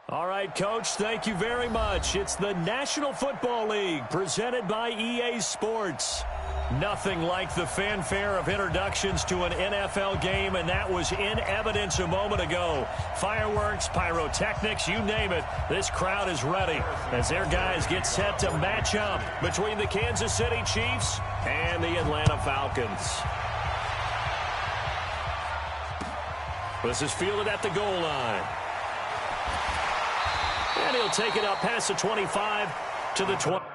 All right, Coach, thank you very much. It's the National Football League presented by EA Sports. Nothing like the fanfare of introductions to an NFL game, and that was in evidence a moment ago. Fireworks, pyrotechnics, you name it. This crowd is ready as their guys get set to match up between the Kansas City Chiefs and the Atlanta Falcons. This is fielded at the goal line. And he'll take it up past the 25 to the 20.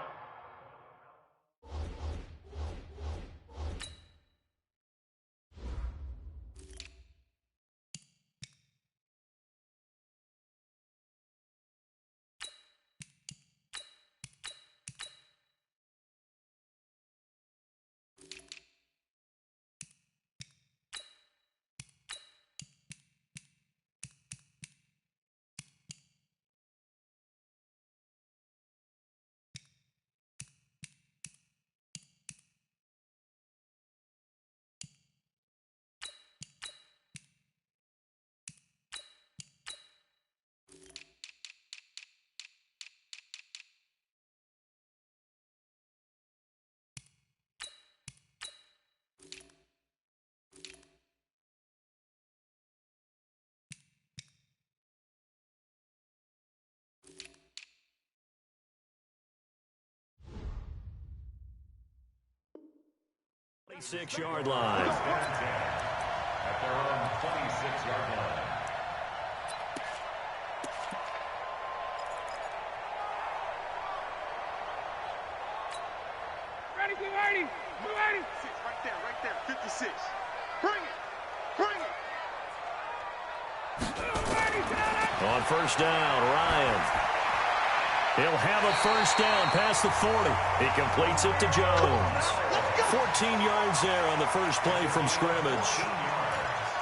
Yard line. At their own 26-yard line. Ready, get ready, get ready. Right there, 56. Bring it. On first down, Ryan. He'll have a first down past the 40. He completes it to Jones. 14 yards there on the first play from scrimmage.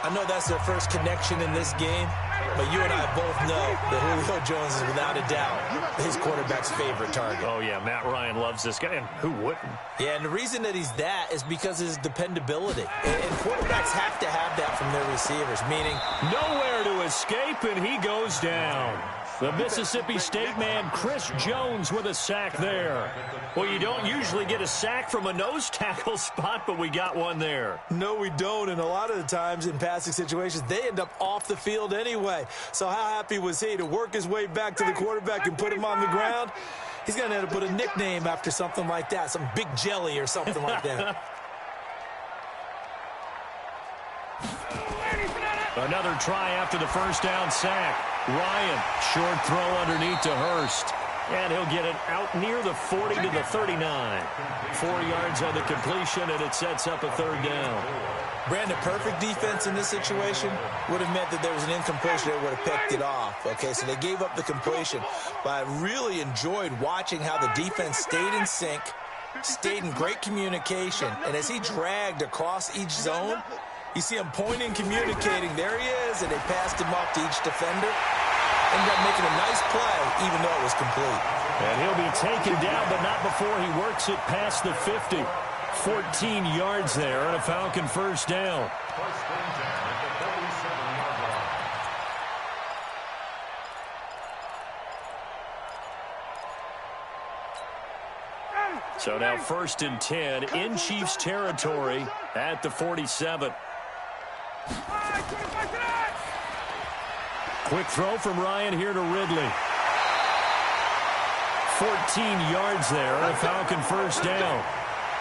I know that's their first connection in this game, but you and I both know that Julio Jones is without a doubt his quarterback's favorite target. Oh, yeah, Matt Ryan loves this guy, and who wouldn't? Yeah, and the reason that he's that is because of his dependability. And quarterbacks have to have that from their receivers, meaning nowhere to escape, and he goes down. The Mississippi State man, Chris Jones, with a sack there. Well, you don't usually get a sack from a nose tackle spot, but we got one there. No, we don't, and a lot of the times in passing situations, they end up off the field anyway. So how happy was he to work his way back to the quarterback and put him on the ground? He's going to have to put a nickname after something like that, some Big Jelly or something like that. Another try after the first down sack. Ryan, short throw underneath to Hurst. And he'll get it out near the 40 to the 39. 4 yards on the completion, and it sets up a third down. Brandon, perfect defense in this situation would have meant that there was an incompletion that would have picked it off. Okay, so they gave up the completion. But I really enjoyed watching how the defense stayed in sync, stayed in great communication. And as he dragged across each zone, you see him pointing, communicating. There he is, and they passed him off to each defender. Ended up making a nice play, even though it was complete. And he'll be taken down, but not before he works it past the 50. 14 yards there, and a Falcon first down. So now 1st and 10 in Chiefs territory at the 47. Quick throw from Ryan here to Ridley. 14 yards there, and a Falcon first down.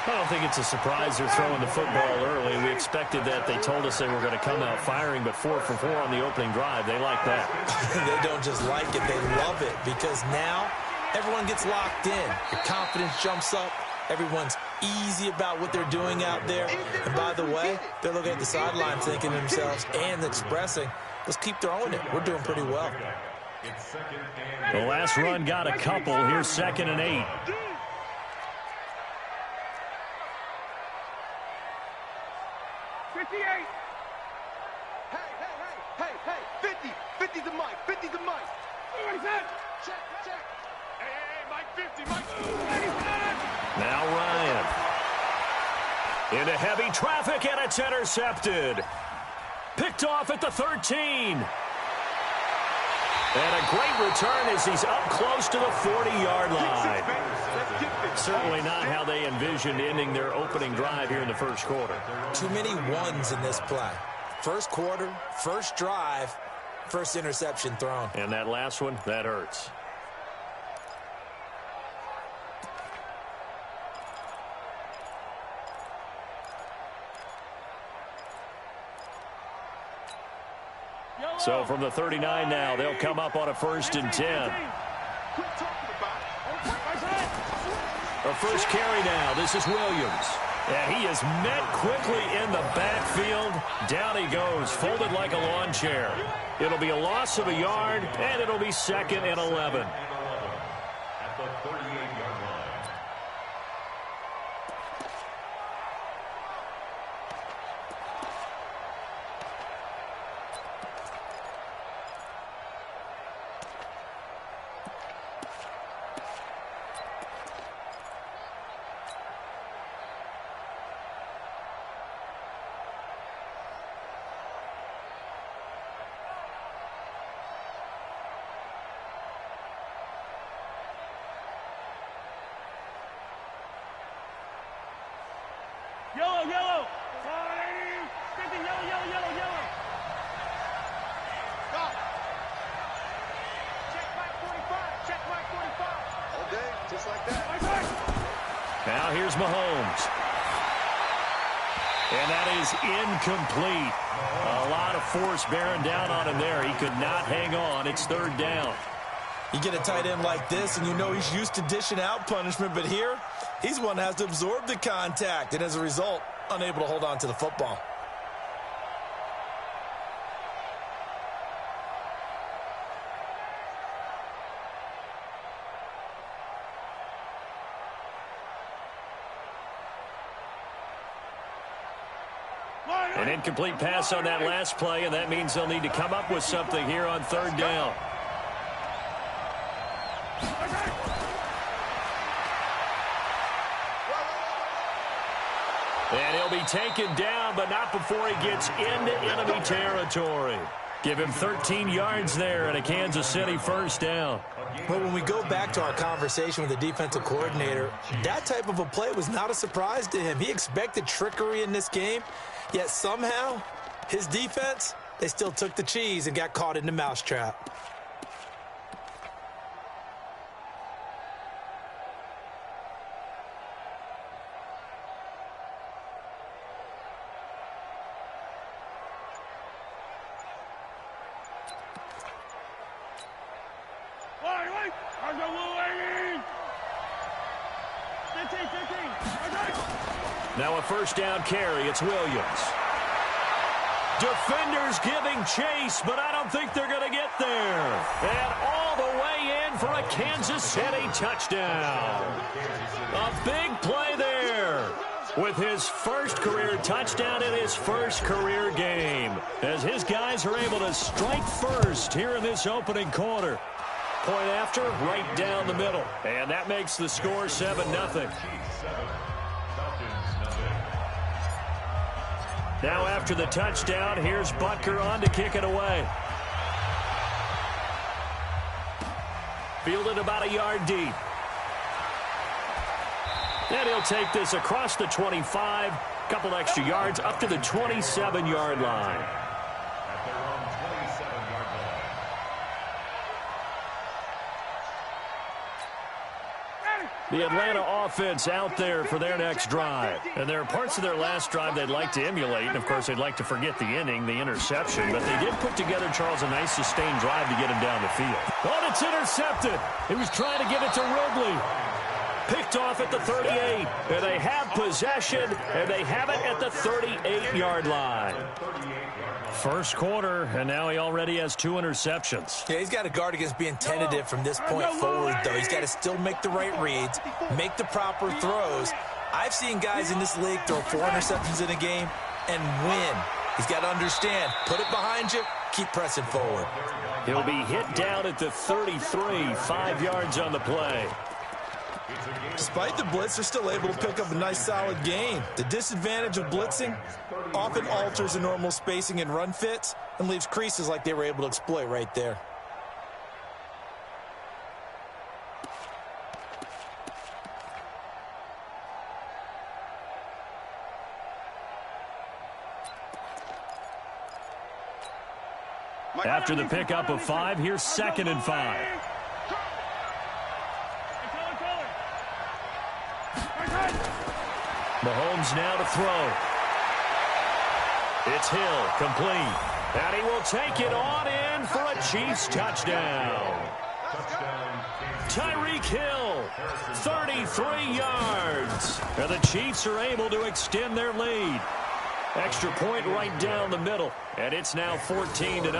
I don't think it's a surprise they're throwing the football early. We expected that. They told us they were going to come out firing, but 4 for 4 on the opening drive. They like that. They don't just like it, they love it, because now everyone gets locked in. The confidence jumps up. Everyone's easy about what they're doing out there. And by the way, they're looking at the sideline thinking to themselves and expressing, let's keep throwing it. We're doing pretty well. The last run got a couple. Here's 2nd and 8. Hey, 50 the mic, 50 the mic. What is that? Check. Hey, Mike 50, Mike. Now Ryan. Into heavy traffic, and it's intercepted. Picked off at the 13. And a great return as he's up close to the 40-yard line. Certainly not how they envisioned ending their opening drive here in the first quarter. Too many ones in this play. First quarter, first drive, first interception thrown. And that last one, that hurts. So from the 39 now, they'll come up on a 1st and 10. A first carry now. This is Williams. And he is met quickly in the backfield. Down he goes, folded like a lawn chair. It'll be a loss of a yard, and it'll be 2nd and 11. At the 38-yard line. Yellow, yellow. 50, yellow. Go. Check mark 45. Check mark 45. All day, just like that. Now here's Mahomes. And that is incomplete. A lot of force bearing down on him there. He could not hang on. It's 3rd down. You get a tight end like this, and you know he's used to dishing out punishment, but here, he's one that has to absorb the contact, and as a result, unable to hold on to the football. An incomplete pass on that last play, and that means they'll need to come up with something here on 3rd down. And he'll be taken down, but not before he gets into enemy territory. Give him 13 yards there and a Kansas City 1st down. But when we go back to our conversation with the defensive coordinator, that type of a play was not a surprise to him. He expected trickery in this game, yet somehow his defense, they still took the cheese and got caught in the mousetrap. Now a 1st down carry. It's Williams. Defenders giving chase, but I don't think they're going to get there. And all the way in for a Kansas City touchdown. A big play there with his first career touchdown in his first career game, as his guys are able to strike first here in this opening quarter. Point after, right down the middle. And that makes the score 7-0. Now after the touchdown, here's Butker on to kick it away. Fielded about a yard deep. And he'll take this across the 25, couple extra yards up to the 27-yard line. At their own 27-yard line. The Atlanta offense out there for their next drive. And there are parts of their last drive they'd like to emulate. And, of course, they'd like to forget the inning, the interception. But they did put together, Charles, a nice sustained drive to get him down the field. Oh, and it's intercepted. He was trying to give it to Ridley. Picked off at the 38. And they have possession, and they have it at the 38-yard line. First quarter, and now he already has 2 interceptions. Yeah, he's got to guard against being tentative from this point forward, though. He's got to still make the right reads, make the proper throws. I've seen guys in this league throw 4 interceptions in a game and win. He's got to understand, put it behind you, keep pressing forward. He'll be hit down at the 33, 5 yards on the play. Despite the blitz, they're still able to pick up a nice, solid gain. The disadvantage of blitzing often alters the normal spacing and run fits and leaves creases like they were able to exploit right there. After the pickup of 5, here's 2nd and 5. Mahomes now to throw. It's Hill, complete. And he will take it on in for a Chiefs touchdown. Tyreek Hill, 33 yards. And the Chiefs are able to extend their lead. Extra point right down the middle. And it's now 14-0.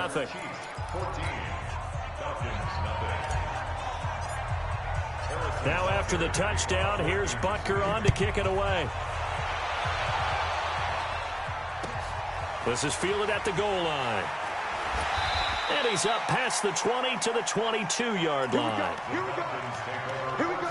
Now after the touchdown, here's Butker on to kick it away. This is fielded at the goal line. And he's up past the 20 to the 22-yard line. Here we go. Here we go.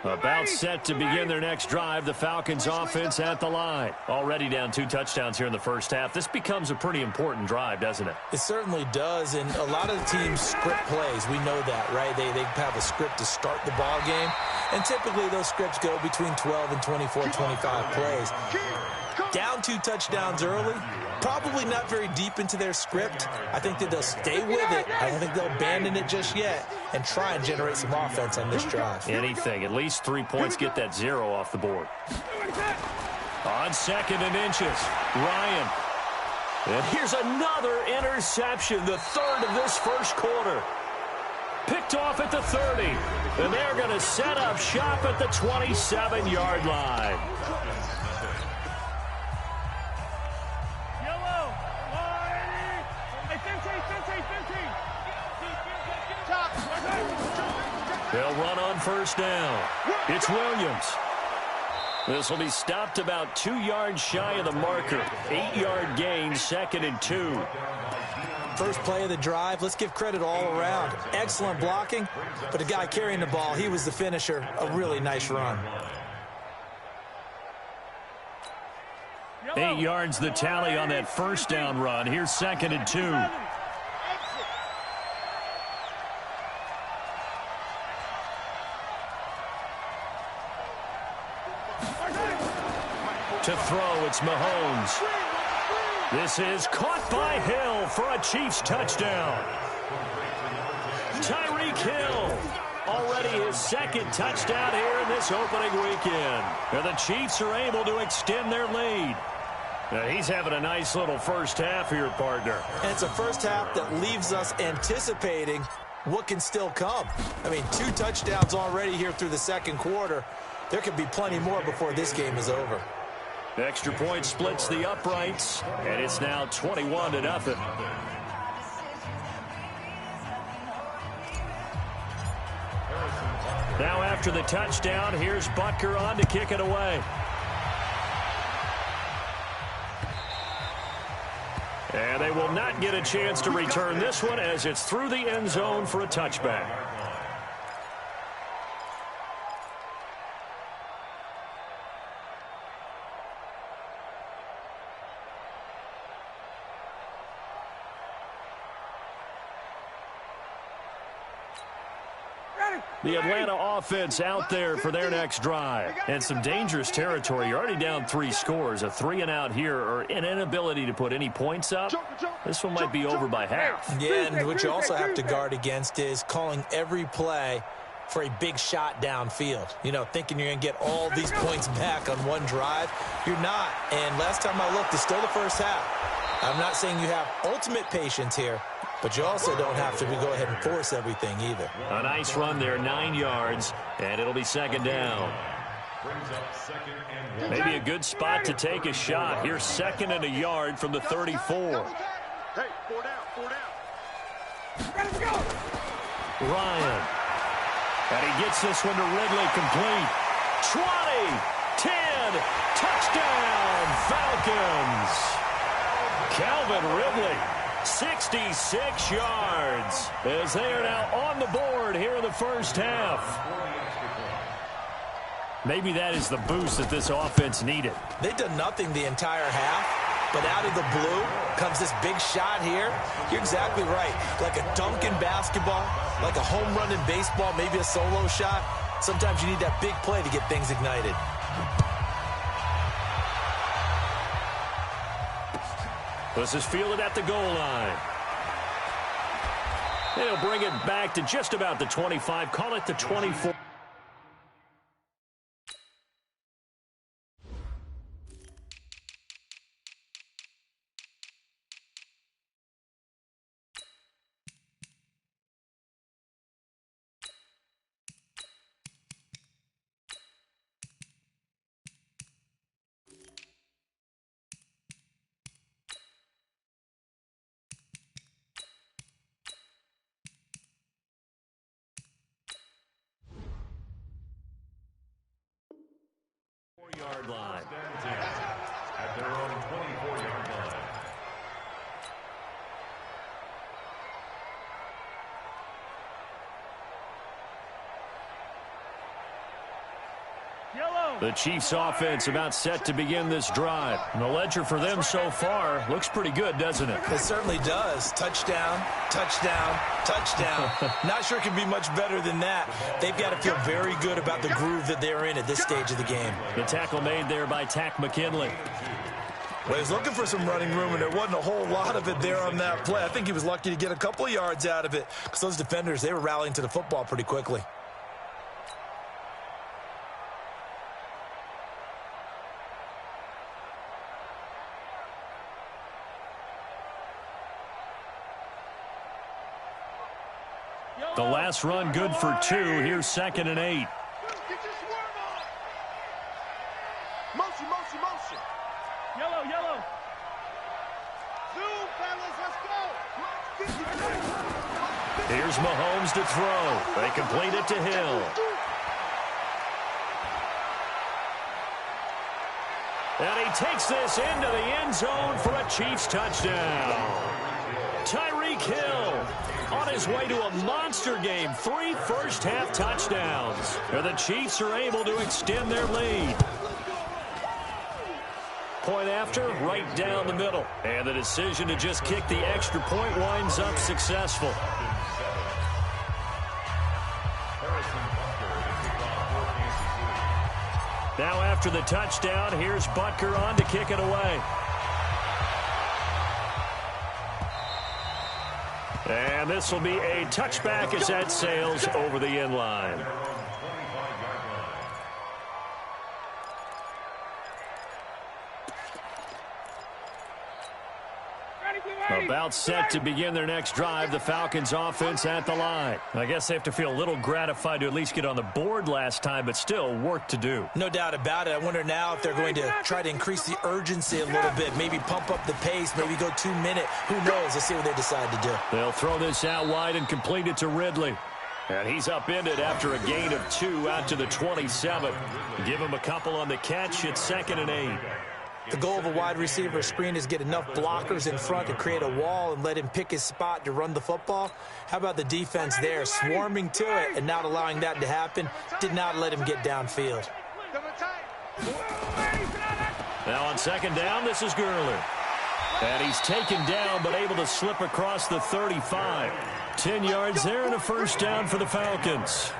About set to begin their next drive, the Falcons offense at the line. Already down 2 touchdowns here in the first half. This becomes a pretty important drive, doesn't it? It certainly does, and a lot of the teams script plays. We know that, right? They have a script to start the ball game, and typically those scripts go between 12 and 24, 25 plays. Down 2 touchdowns early, probably not very deep into their script. I think that they'll stay with it. I don't think they'll abandon it just yet and try and generate some offense on this drive. Anything. At least 3 points, get that 0 off the board. On 2nd and inches, Ryan. And here's another interception, the 3rd of this first quarter. Picked off at the 30. And they're going to set up shop at the 27-yard line. They'll run on first down. It's Williams. This will be stopped about 2 yards shy of the marker. 8-yard gain, 2nd and 2. First play of the drive, let's give credit all around. Excellent blocking, but the guy carrying the ball, he was the finisher. A really nice run. 8 yards the tally on that first down run. Here's 2nd and 2. To throw, it's Mahomes. This is caught by Hill for a Chiefs touchdown. Tyreek Hill, already his 2nd touchdown here in this opening weekend. And the Chiefs are able to extend their lead. Now he's having a nice little first half here, partner. And it's a first half that leaves us anticipating what can still come. I mean, 2 touchdowns already here through the 2nd quarter. There could be plenty more before this game is over. The extra point splits the uprights, and it's now 21-0. Now after the touchdown, here's Butker on to kick it away. And they will not get a chance to return this one as it's through the end zone for a touchback. The Atlanta offense out there for their next drive. And some dangerous territory. You're already down 3 scores. A 3-and-out here or an inability to put any points up. This one might be over by half. Yeah, and what you also have to guard against is calling every play for a big shot downfield. You know, thinking you're going to get all these points back on one drive. You're not. And last time I looked, it's still the first half. I'm not saying you have ultimate patience here, but you also don't have to go ahead and force everything either. A nice run there, 9 yards, and it'll be 2nd down. Maybe a good spot to take a shot. Here's 2nd and a yard from the 34. Hey, 4 down, 4 down. Let's go. Ryan. And he gets this one to Ridley, complete. 20, 10, touchdown, Falcons. Calvin Ridley, 66 yards, as they are now on the board here in the first half. Maybe that is the boost that this offense needed. They've done nothing the entire half, But out of the blue comes this big shot here. You're exactly right. Like a dunk in basketball, like a home run in baseball, maybe a solo shot. Sometimes you need that big play to get things ignited. This is fielded at the goal line. They'll bring it back to just about the 25. Call it the 24. Yard line. At their own 24-yard line. The Chiefs offense about set to begin this drive. And the ledger for them so far looks pretty good, doesn't it? It certainly does. Touchdown, touchdown, touchdown. Not sure it can be much better than that. They've got to feel very good about the groove that they're in at this stage of the game. The tackle made there by Tack McKinley. Well, he was looking for some running room, and there wasn't a whole lot of it there on that play. I think he was lucky to get a couple of yards out of it because those defenders, they were rallying to the football pretty quickly. The last run good for 2. Here's 2nd and 8. Get your swerve on. Motion, motion, motion. Yellow, yellow. Zoom, fellas, let's go. Here's Mahomes to throw. They complete it to Hill. And he takes this into the end zone for a Chiefs touchdown. Tyreek Hill on his way to a monster game. 3 first-half touchdowns. And the Chiefs are able to extend their lead. Point after, right down the middle. And the decision to just kick the extra point winds up successful. Now after the touchdown, here's Butker on to kick it away. And this will be a touchback as that sails over the end line. About set to begin their next drive, the Falcons offense at the line. I guess they have to feel a little gratified to at least get on the board last time, but still work to do. No doubt about it. I wonder now if they're going to try to increase the urgency a little bit, maybe pump up the pace, maybe go 2-minute. Who knows? Let's see what they decide to do. They'll throw this out wide and complete it to Ridley. And he's upended after a gain of 2 out to the 27. Give him a couple on the catch. It's 2nd and 8. The goal of a wide receiver screen is get enough blockers in front to create a wall and let him pick his spot to run the football. How about the defense there, swarming to it and not allowing that to happen? Did not let him get downfield. Now on 2nd down, this is Gurley. And he's taken down but able to slip across the 35. 10 yards there and a first down for the Falcons.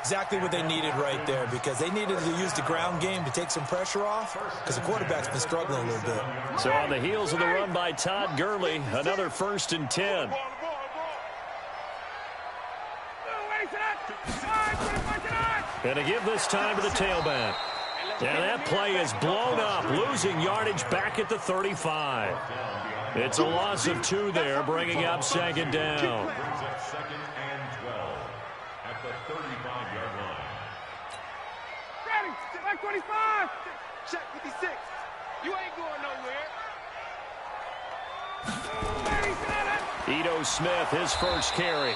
Exactly what they needed right there, because they needed to use the ground game to take some pressure off because the quarterback's been struggling a little bit. So on the heels of the run by Todd Gurley, another 1st and 10. And to give this time to the tailback. And that play is blown up, losing yardage back at the 35. It's a loss of 2 there, bringing up 2nd down. At the 35-yard line. Ready, like 25. Check 56. You ain't going nowhere. Ito Smith, his first carry.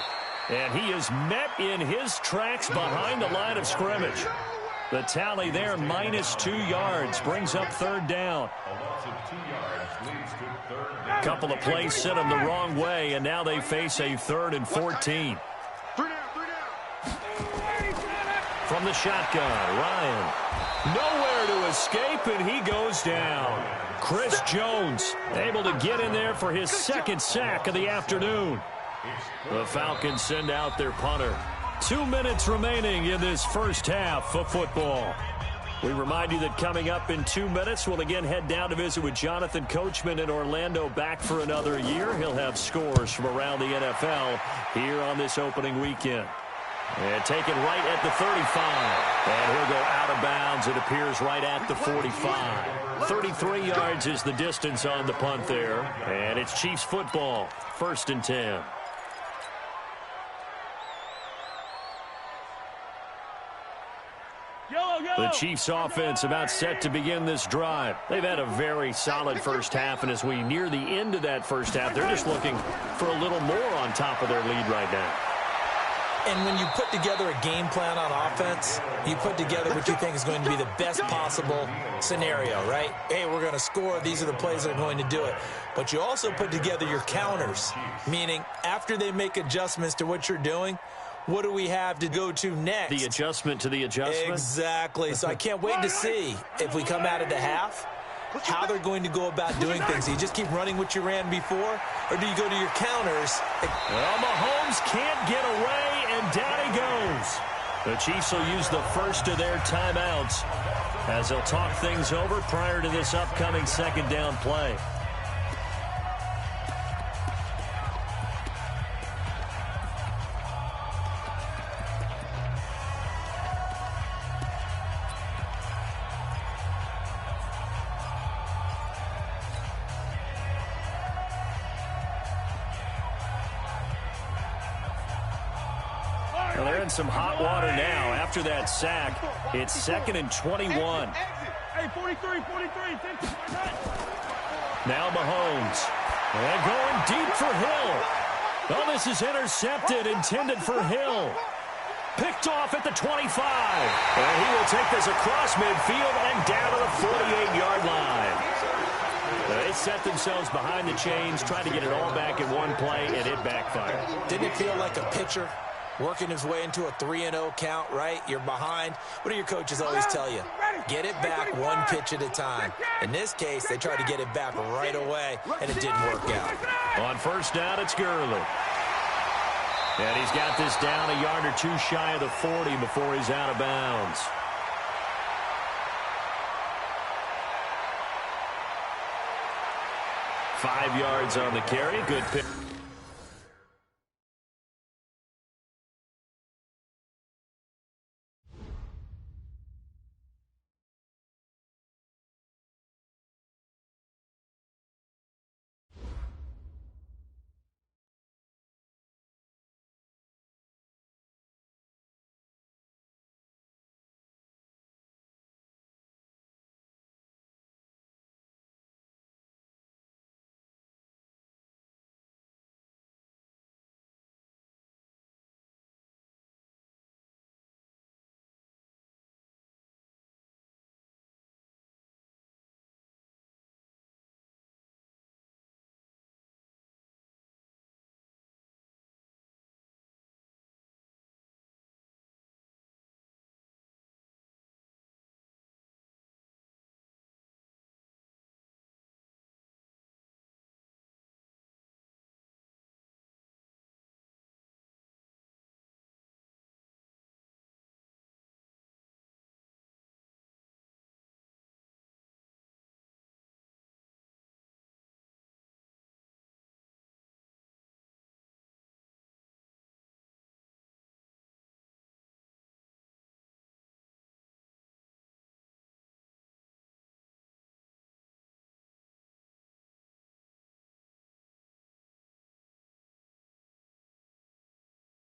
And he is met in his tracks behind the line of scrimmage. The tally there, -2 yards, brings up 3rd down. A loss of 2 yards leads to 3rd down. Couple of plays sent them the wrong way, and now they face a 3rd and 14. 3 down, 3 down. From the shotgun, Ryan. Nowhere to escape, and he goes down. Chris Jones able to get in there for his second sack of the afternoon. The Falcons send out their punter. 2 minutes remaining in this first half of football. We remind you that coming up in 2 minutes, we'll again head down to visit with Jonathan Coachman in Orlando, back for another year. He'll have scores from around the NFL here on this opening weekend. And taken right at the 35. And he'll go out of bounds. It appears right at the 45. 33 yards is the distance on the punt there. And it's Chiefs football, 1st and 10. The Chiefs offense about set to begin this drive. They've had a very solid first half, and as we near the end of that first half, they're just looking for a little more on top of their lead right now. And when you put together a game plan on offense, you put together what you think is going to be the best possible scenario, right? Hey, we're going to score. These are the plays that are going to do it. But you also put together your counters, meaning after they make adjustments to what you're doing, what do we have to go to next? The adjustment to the adjustment? Exactly. So I can't wait to see if we come out of the half, how they're going to go about doing things. Do you just keep running what you ran before, or do you go to your counters? Well, Mahomes can't get away, and down he goes. The Chiefs will use the first of their timeouts as they'll talk things over prior to this upcoming second down play. Well, they're in some hot water now. After that sack, it's 2nd and 21. Hey, 43. Now Mahomes. And going deep for Hill. Oh, this is intercepted, intended for Hill. Picked off at the 25. And he will take this across midfield and down to the 48-yard line. They set themselves behind the chains, trying to get it all back in one play, and it backfired. Didn't it feel like a pitcher working his way into a 3-0 count, right? You're behind. What do your coaches always tell you? Get it back one pitch at a time. In this case, they tried to get it back right away, and it didn't work out. On first down, it's Gurley. And he's got this down a yard or two shy of the 40 before he's out of bounds. Five yards on the carry. Good pick.